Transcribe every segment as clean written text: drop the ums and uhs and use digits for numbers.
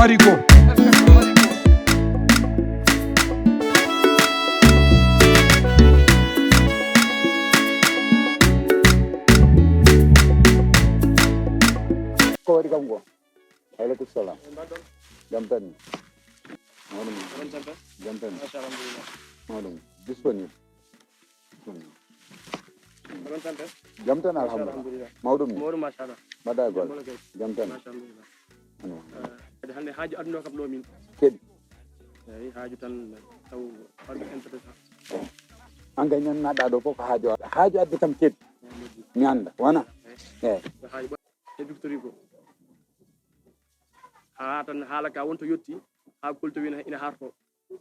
marigot. Ko waɗi kam go aleykum salam jam tan ni mawɗum jam tan mawɗum disponible jam tan alhamdulillah mawɗum ni mbaɗa gol jam tan kadi hande haaju aduna kam ɗo min keɗi eyi haaju tan taw arɓe intéressant an kay ñannaɗa ɗo fof ko haaju adde kam keɗi mi anda wona eyi haaju e victory ko ha tan haala ka wonto yetti ha kolto wina ina harto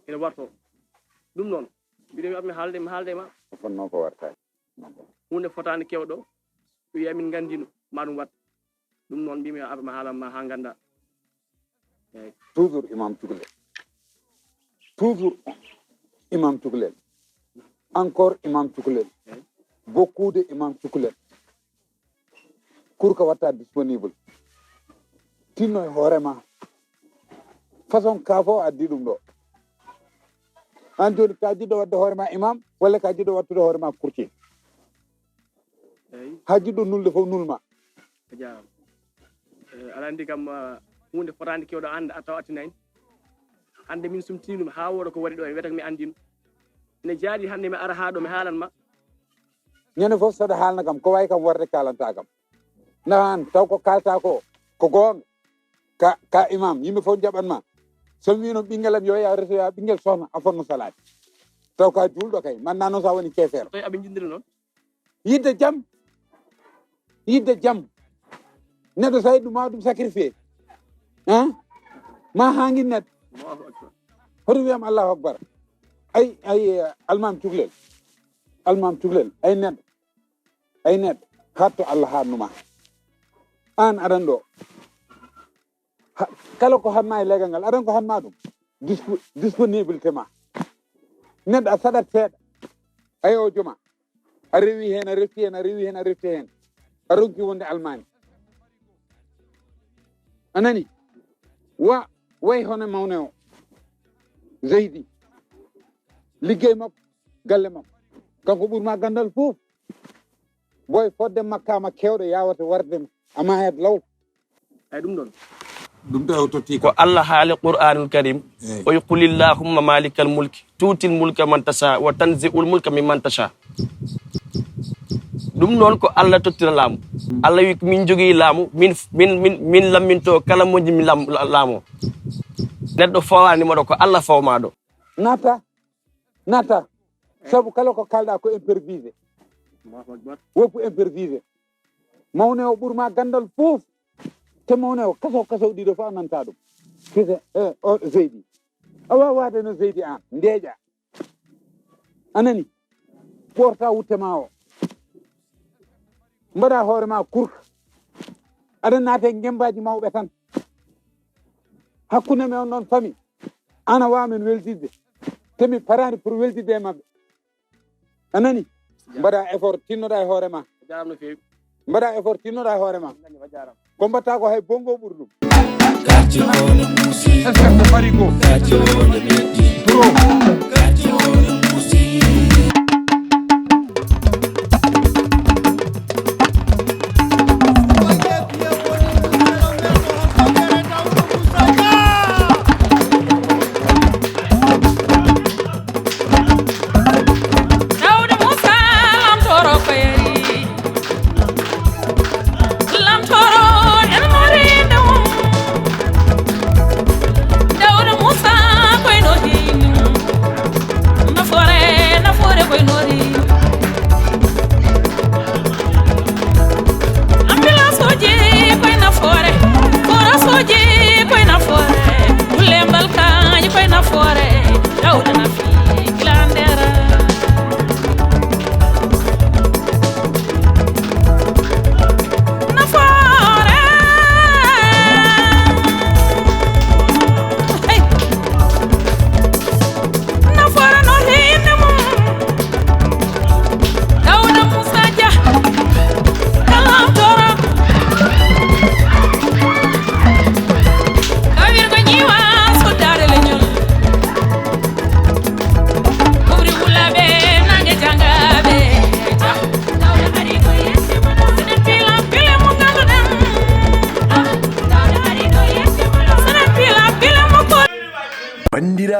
ina warto ɗum noon mbiɗo mi haalde ma o fonno ko wartani hunde fotani kewɗo wi amin gandino ma ɗum wat ɗum noon mbimi ma haalanma ha ganda eyyi toujours imam cukalel encore imam cukalel bokkude imam cukalel kurko watta disponible tinno e hoorema façon ka fof addi ɗum ɗo an joni ka jiɗɗo wadde hoorema imam walla ka jiɗɗo wattude hoorema courtier eyyi ha jiɗɗo nulde fof nulma a jarama aɗa andi kam hunde fotani kewɗo anda a taw attinani hande min sumtinima ha woɗa ko waɗi ɗo e wiyata ko mi andino ene jaaɗi hande mi ara ha ɗo mi haalanma ñande fof saɗa haalna kam ko wawi kam warde kalanta kam nahan taw ko kalta ko gonga ka imam yimɓe fof jaɓanma so mi wino ɓinguelam yo ya retoya ɓinguel sohna a fonno salade taw ka julɗo kay manna noon sa woni keefeero tawi aɓe jindiri noon yidde jaam neɗɗo so yiɗ ɗum ma ɗum sacrifié ma hangui neɗɗo hoto wiyam allahu akbar ay almam cukalel ay neɗɗo hatto Allah hannuma an aɗan ɗo kala ko hanma e legal ngal aɗan ko hanma ɗum disponibilité ma neɗɗo a saɗat seeɗa ayi o joma a rewi hen a refti hen a ronki wonde almani anani way hono mawne o Zeydi liggey makko galle makko kanko ɓurma gandal fof boy fodde makkama kewɗo yawata warde ama heed law eyyi ɗum ɗon ɗum taw totti ko Allah haali qur'anul karim o qulillahumma malikal mulki tuutil mulka man tasha wa tanzi'ul mulka mimman tasha ɗum noon ko Allah tottira laamu Allah wi min jogui laamu min lamminto kala moƴƴi mi laamo neɗɗo fawanima ɗo ko Allah fawma ɗo nata saabu kala ko kalɗa ko impervisé woppu impervisé mawne o ɓuurma gandal fof te mawne o kasaw ɗiɗo fof a nanta ɗum kese o Zeydi a wawa wade no Zeydi an ndeeƴa anani ɓorta wuttema o mbaɗa hoorema kurka aɗa naate gembaji mawɓe tan hakkude men noon famille ana wamin weldidde temi parani pour weldidde e mabɓe anani mbaɗa effort tinnoɗa e hoorema jarama no fewi mbaɗa effort tinnoɗa e hoorema ko mbatta ko hay bongo ɓuuri ɗum Est-ce que c'est marigot?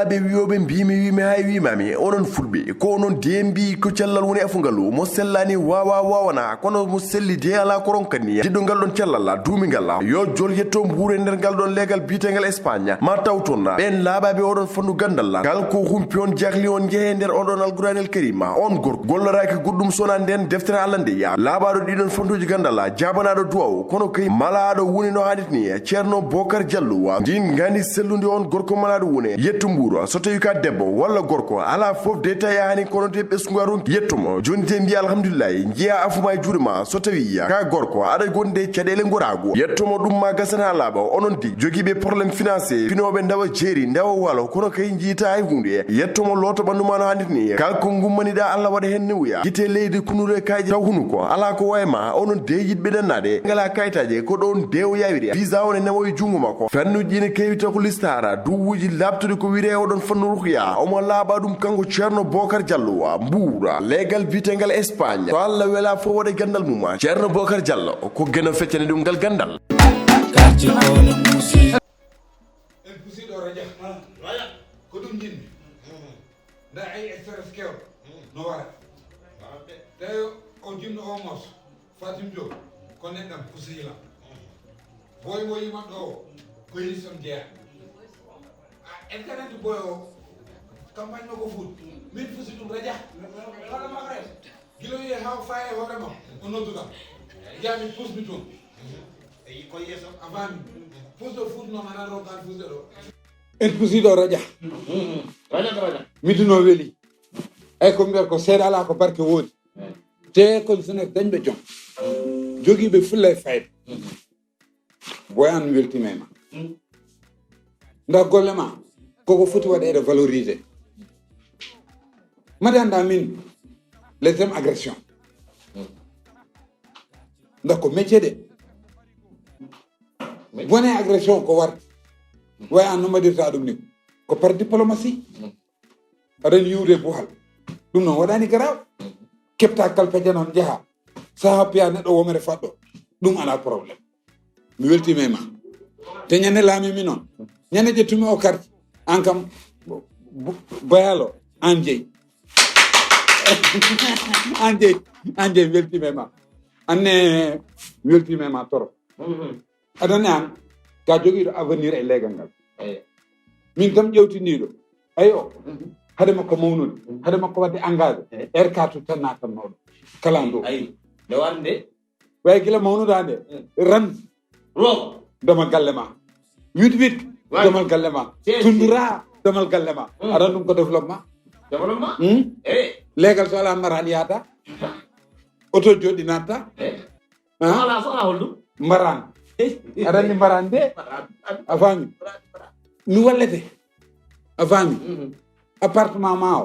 bandiraɓe wiyoɓe mbimi hay wimami onon fulɓe ko onon dembi ko cellal woni afungalu mo sellani wawana kono mo selli de ala ko ronkani diɗo ngal ɗon cellal duumi ngal yo jol yetto mbuure nder ngal ɗon legal bitegal Espagne ma taw toon ɓen laaɓaɓe oɗon fannu gandal kal ko humpi on jahli on jeehe nder oɗon alquranel karima on gorko golloraki goɗɗum sona nden deftere Allah nde ya laaɓaɗo ɗiɗon fannuji gandal jabanaɗo duwaw kono kay malaɗo woni no hannit ni ceerno Bocar Diallo ndin gandi sellude on gorko malaɗo woni yetto mbuuro so tawi ka debbo walla gorko ala fof de tawi hani kono de ɓesgugaru yettumo joni te mbiya alhamdulillahi jiya afuma e juuɗe ma so tawi ka gorko aɗa gonde caɗele gorago yettomo ɗum ma gasana laaɓa onon di joguiɓe probléme financier finoɓe dawa jeeri dawa walo kono kay jiita hay hunde yettomo loto ɓanduma no hannit ni kalko gummaniɗa Allah waɗa hen newuya guite leydi kunure kaji taw hunu ko ala ko wayma onon de yiɗɓe ɗannade ngala kayitaje ko ɗon dewo yawiri visa one nawoye jungo makko fannuji ne kewi taw ko listara duwuji labtude ko wiire oɗon fannu ruhya omo laaɓa ɗum kanko ceerno Bocar Diallo mbuura legal bitegal Espagne to Allah wela fo waɗa gandal mum ceerno Bocar Diallo ko geno feccane ɗum ngal gandal en pusiɗo raja ko ɗum jinmi nda ay stress kew no wara tawi o jimno o mos Fatim Diop ko neɗɗam pusihila boy mo yimanɗo o ko yisom jeeya en kanati boy o campagne ma ko fuut min fusi ɗum radia hoɗama res guilo wiye haw faye hoorema o nodduɗam jami pusmi toon eyi ko yeeso a faami pusɗo fuutnoma anan rogan fusde ɗo en pusiɗo radia midduno weeli eyyi ko mbiyata ko seeɗa ala ko barke woodi te kon sene dañɓe joom joguiɓe fulla e fayda boyan weltimema nda golle ma koko foti waɗede valorisé mbaɗa anda min les hommes agression nda ko métier de wone agression ko warta way an no mbaɗirta ɗum ni ko par diplomatie aɗani yiwde buhal ɗum noon waɗani garaw kepta kalpeje noon jaaha saha piya neɗɗo womere faɗɗo ɗum ala probléme mi weltime ma te ñande laamimi noon ñande ƴettumi o carte an kam boyalo an jeeyi an jeeyi weltime ma anne weltime ma torop aɗani an ka joguiɗo avenir e leegal ngal min kam ƴewtiniɗo ayo hade makko mawnude hade makko wadde engagé R4 tan natannoɗo kala ndo ayi nde warde way gila mawnuda nde ran rogo domal galle ma wit domal galle ma tundura domal galle ma aɗa ɗum ko développement leegal so ala marani yaata auto joɗɗi natta ala holɗum mbaran aɗa andi mbaran de a faami mi wallete a faami appartement ma o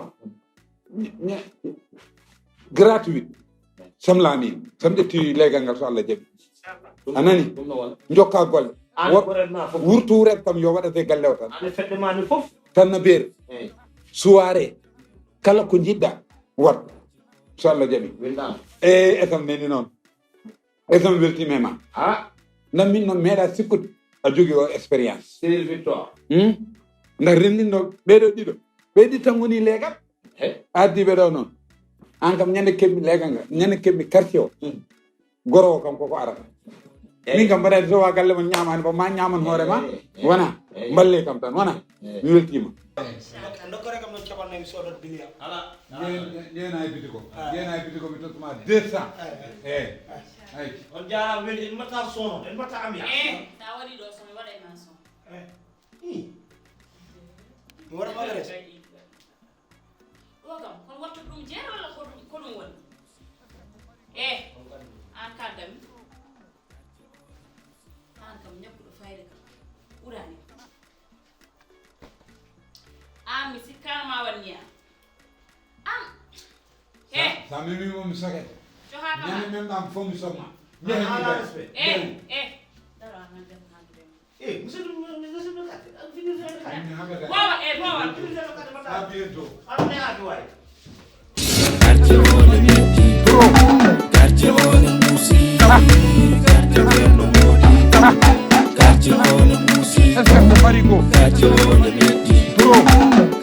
gratuit samlani sam ƴetti leegal ngal so Allah jaaɓi a nani jokka golle wurtu wuret kam yo waɗate galle o tan tan no beeri soirée kala ko jiɗɗa wat so Allah jaaɓi e tam neni noon e tam weltime ma nan min noon meeɗa sikkude a jogui o expérience nda renndinno ɓeɗo ɗiɗo ɓeydi tan woni leegal addiɓe ɗo noon an kam ñande keɓmi leegal ngal ñande keɓmi quartier o goro o kam koko arata min kam mbaɗani sowa galle mon ñamani ba ma ñaman hoorema wona mballe kam tan wona mi weltima dokkore kam non caɓannayi sodot bilia ala ƴeena e biti ko mi tottuma 200 ay on jarama weeli en mbatta sono en mbatta ambiance ta waɗi ɗo somi waɗay ma son mi waɗa magres ɗo kam kon wattu ɗum jeere walla ko ɗum woni an kaddami an kam ñakkuɗo fayde kam ɓurani an mi sikkama wanniya an sa mimimo mi sokete ñande même ɗam fof mi sokma ala respect dara nan dem handude monsieur à bientôt Quartier on the music.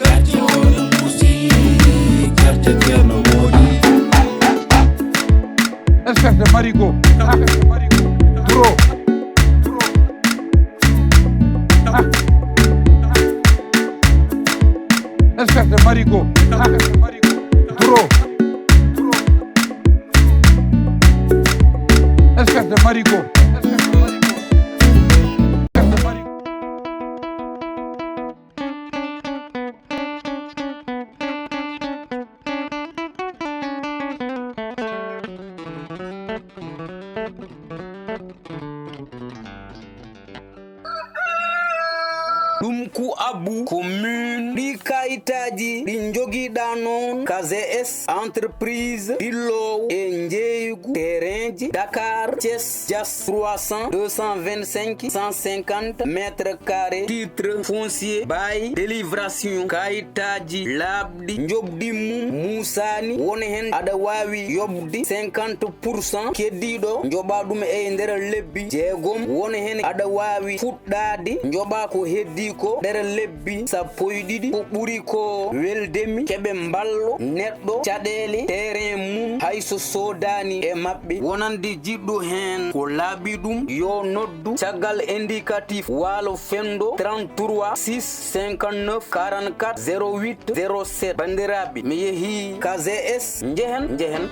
ɗum ku abbu commune ɗi kayitaji ɗi jogiɗa noon KGS entreprise ɗillowo e jeeygu terrain ji Dakar Thiès Dias 300 225 150 mètres carrés titre foncier bail délivration kayitaji labɗi jobdi mum musani woni hen aɗa wawi yobdi 50% keddiɗo joɓa ɗum e nder lebbi jeegom woni hen aɗa wawi fuɗɗade joɓa ko heddi ko nder lebbi sappo e ɗiɗi ko ɓuri ko weldemi keɓe mballo neɗɗo caɗele terrain mum hayso sodani e maɓɓe wonande jiɗɗo hen ko laaɓi ɗum yo noddu caggal indicatif walo fendo 33 6 59 44 08 07 bandiraɓe mi yeehi KGS jehen